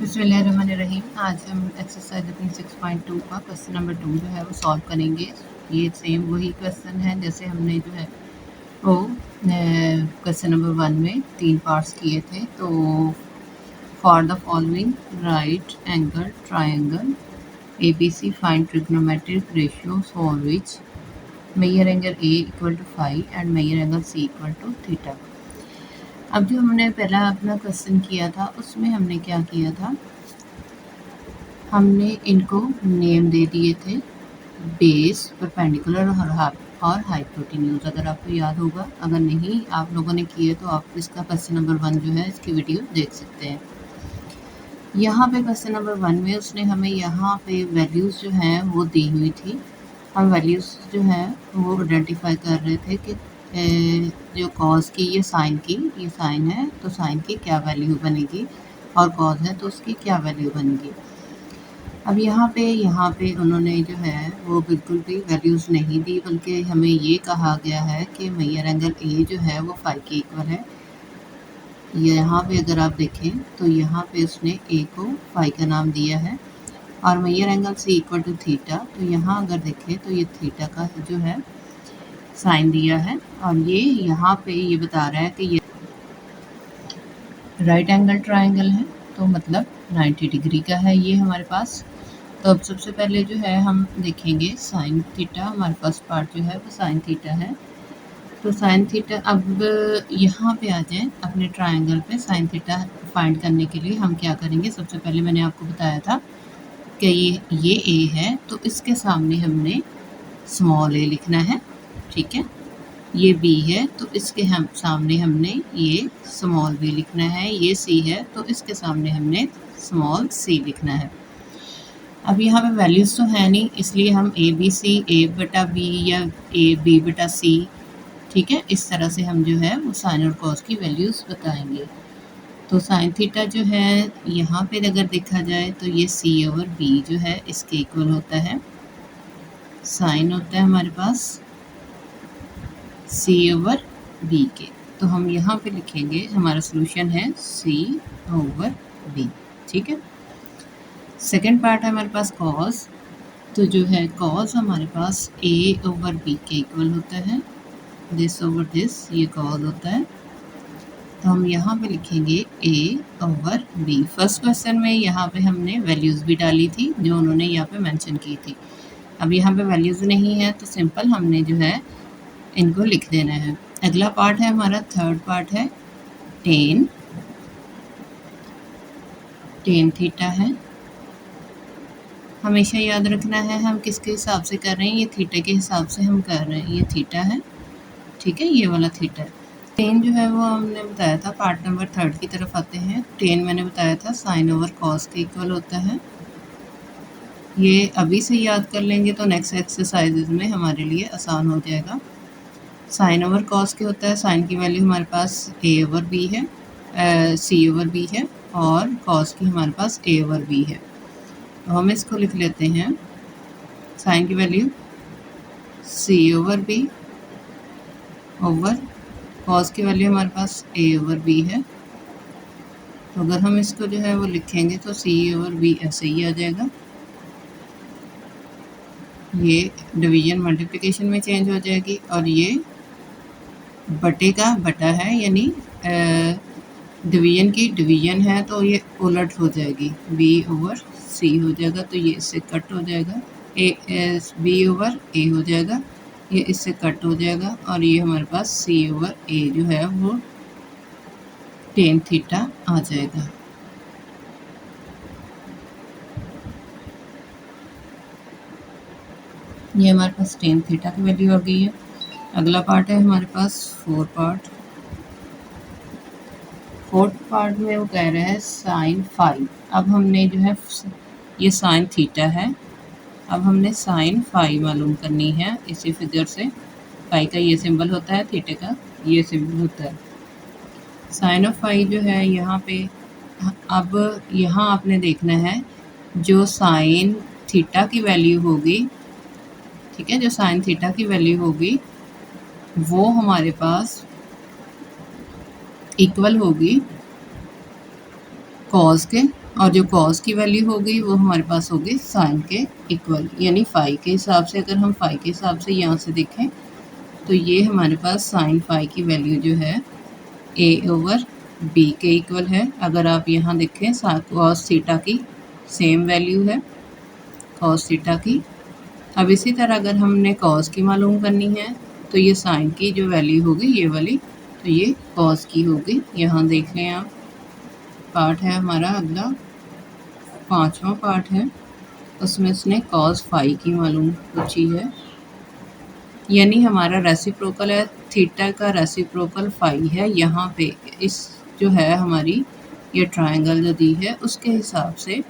बिस्मिल्लाहिर्रहमानिर्रहीम। आज हम एक्सरसाइज अपनी 6.2 का क्वेश्चन नंबर 2 जो है वो सॉल्व करेंगे। ये सेम वही क्वेश्चन है जैसे हमने जो है वो क्वेश्चन नंबर 1 में 3 पार्ट्स किए थे। तो for the following right angle triangle ABC find trigonometric ratios for which measure angle A equal to 5 and measure angle C equal to theta. अब जो हमने पहला अपना क्वेश्चन किया था उसमें हमने क्या किया था, हमने इनको नेम दे दिए थे बेस, परपेंडिकुलर और हाइपोटेन्यूज। अगर आपको याद होगा, अगर नहीं आप लोगों ने किए तो आप इसका क्वेश्चन नंबर 1 जो है इसकी वीडियो देख सकते हैं। यहाँ पे क्वेश्चन नंबर 1 में उसने हमें यहाँ पे वैल्यूज़ जो हैं वो दी हुई थी। हम वैल्यूज़ जो हैं वो आइडेंटिफाई कर रहे थे कि जो कॉज की ये साइन है तो साइन की क्या वैल्यू बनेगी, और कॉज है तो उसकी क्या वैल्यू बनेगी। अब यहाँ पे उन्होंने जो है वो बिल्कुल भी वैल्यूज़ नहीं दी, बल्कि हमें ये कहा गया है कि मेजर एंगल ए जो है वो 5 के इक्वल है। यहाँ पे अगर आप देखें तो यहाँ पे उसने ए को 5 का नाम दिया है और measure angle C equal to theta. तो यहाँ अगर देखें तो ये थीटा का जो है साइन दिया है और ये यहाँ पे ये बता रहा है कि ये राइट एंगल ट्रायंगल है, तो मतलब 90 डिग्री का है ये हमारे पास। तो अब सबसे पहले जो है हम देखेंगे साइन थीटा। हमारे पास पार्ट जो है वो साइन थीटा है। तो साइन थीटा, अब यहाँ पे आ जाएं अपने ट्रायंगल पे साइन थीटा फाइंड करने के लिए हम क्या करेंगे। सबसे पहले मैंने आपको बताया था कि ये ए है तो इसके सामने हमने स्मॉल ए लिखना है, ठीक है। ये बी है तो इसके सामने हमने ये स्मॉल बी लिखना है। ये सी है तो इसके सामने हमने स्मॉल सी लिखना है। अब यहाँ पे वैल्यूज़ तो है नहीं, इसलिए हम ए बी सी, ए बटा बी या ए बी बटा सी, ठीक है, इस तरह से हम जो है वो साइन और कॉस की वैल्यूज़ बताएंगे। तो साइन थीटा जो है यहाँ पे अगर देखा जाए तो ये सी ओवर बी जो है इसके इक्वल होता है। साइन होता है हमारे पास सी ओवर बी के, तो हम यहाँ पे लिखेंगे हमारा सोल्यूशन है सी ओवर बी, ठीक है। सेकेंड पार्ट है हमारे पास कॉस। तो जो है कॉस हमारे पास ए ओवर बी के इक्वल होता है, दिस ओवर दिस, ये कॉस होता है। तो हम यहाँ पे लिखेंगे ए ओवर बी। फर्स्ट क्वेश्चन में यहाँ पे हमने वैल्यूज़ भी डाली थी जो उन्होंने यहाँ पे मेंशन की थी। अब यहाँ पे वैल्यूज़ नहीं है तो सिंपल हमने जो है इनको लिख देना है। अगला पार्ट है हमारा, थर्ड पार्ट है टेन थीटा है। हमेशा याद रखना है हम किसके हिसाब से कर रहे हैं, ये थीटा के हिसाब से हम कर रहे हैं। ये थीटा है, ठीक है, ये वाला थीटा है। टेन जो है वो हमने बताया था पार्ट नंबर 3 की तरफ आते हैं। टेन मैंने बताया था साइन ओवर कॉस के इक्वल होता है। ये अभी से याद कर लेंगे तो नेक्स्ट एक्सरसाइजेज में हमारे लिए आसान हो जाएगा। साइन ओवर कॉस के होता है, साइन की वैल्यू हमारे पास ए ओवर बी है, सी ओवर बी है, और कॉस की हमारे पास ए ओवर बी है। तो हम इसको लिख लेते हैं, साइन की value C over B over cos की वैल्यू हमारे पास ए ओवर बी है। तो अगर हम इसको जो है वो लिखेंगे तो सी ओवर बी ऐसे ही आ जाएगा। ये डिवीजन मल्टीप्लिकेशन में चेंज हो जाएगी और ये बटे का बटा है, यानी डिवीजन की डिवीजन है तो ये उलट हो जाएगी, बी ओवर सी हो जाएगा। तो ये इससे कट हो जाएगा, ए बी ओवर ए हो जाएगा, ये इससे कट हो जाएगा और ये हमारे पास सी ओवर ए जो है वो टेन थीटा आ जाएगा। ये हमारे पास टेन थीटा की वैल्यू आ गई है। अगला पार्ट है हमारे पास फोर्थ पार्ट में वो कह रहे हैं साइन 5। अब हमने जो है ये साइन थीटा है, अब हमने साइन 5 मालूम करनी है इसी फिगर से। पाई का ये सिंबल होता है, थीटा का ये सिंबल होता है। साइन ऑफ 5 जो है यहाँ पे, अब यहाँ आपने देखना है जो साइन थीटा की वैल्यू होगी, ठीक है, जो साइन थीटा की वैल्यू होगी वो हमारे पास इक्वल होगी कॉस के, और जो कॉस की वैल्यू होगी वो हमारे पास होगी साइन के इक्वल, यानी फाई के हिसाब से। अगर हम फाई के हिसाब से यहाँ से देखें तो ये हमारे पास साइन फाई की वैल्यू जो है a/b के इक्वल है। अगर आप यहाँ देखें कॉस थीटा की सेम वैल्यू है कॉस थीटा की। अब इसी तरह अगर हमने कॉस की मालूम करनी है तो ये साइन की जो वैल्यू होगी ये वाली, तो ये कॉस की होगी। यहाँ देख लें आप, पार्ट है हमारा अगला 5वां पार्ट है, उसमें इसने कॉस फाई की मालूम पूछी है, यानी हमारा रेसिप्रोकल है थीटा का रेसिप्रोकल फाई है। यहाँ पे इस जो है हमारी ये ट्रायंगल जो दी है उसके हिसाब से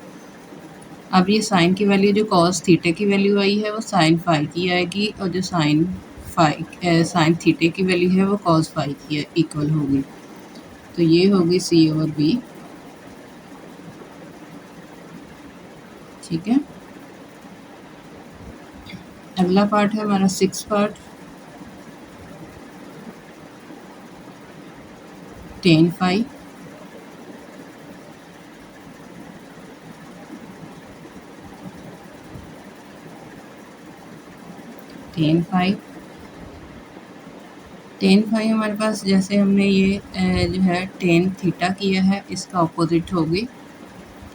अब ये साइन की वैल्यू जो कॉस थीटे की वैल्यू आई है वो साइन फाई की आएगी, और जो साइन थीटे की वैल्यू है वो कॉस फाई की इक्वल होगी। तो ये होगी C/B। ठीक है, अगला पार्ट है हमारा 6 part, tan phi. tan phi हमारे पास जैसे हमने ये जो है tan थीटा किया है इसका अपोजिट होगी,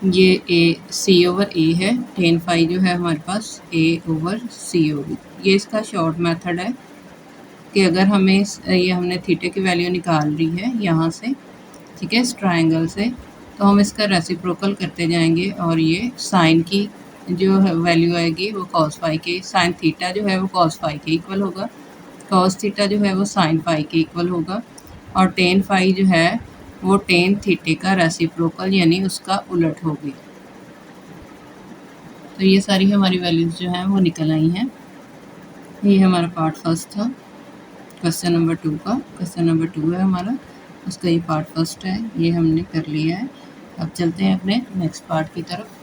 ये C/A है। tan फाई जो है हमारे पास A/C होगी। ये इसका शॉर्ट मेथड है कि अगर हमें ये हमने थीटे की वैल्यू निकाल रही है यहाँ से, ठीक है, इस ट्रायंगल से, तो हम इसका रेसिप्रोकल करते जाएंगे और ये साइन की जो वैल्यू आएगी वो कॉस फाई के, साइन थीटा जो है वो कॉस फाई के इक्वल होगा, कॉस थीटा जो है वो साइन फाई के इक्वल होगा, और टेन फाई जो है वो टेन थीटे का रेसिप्रोकल यानी उसका उलट होगी। तो ये सारी हमारी वैल्यूज़ जो हैं वो निकल आई हैं। ये हमारा पार्ट फर्स्ट था क्वेश्चन नंबर 2 का। क्वेश्चन नंबर 2 है हमारा, उसका ये पार्ट फर्स्ट है, ये हमने कर लिया है। अब चलते हैं अपने नेक्स्ट पार्ट की तरफ।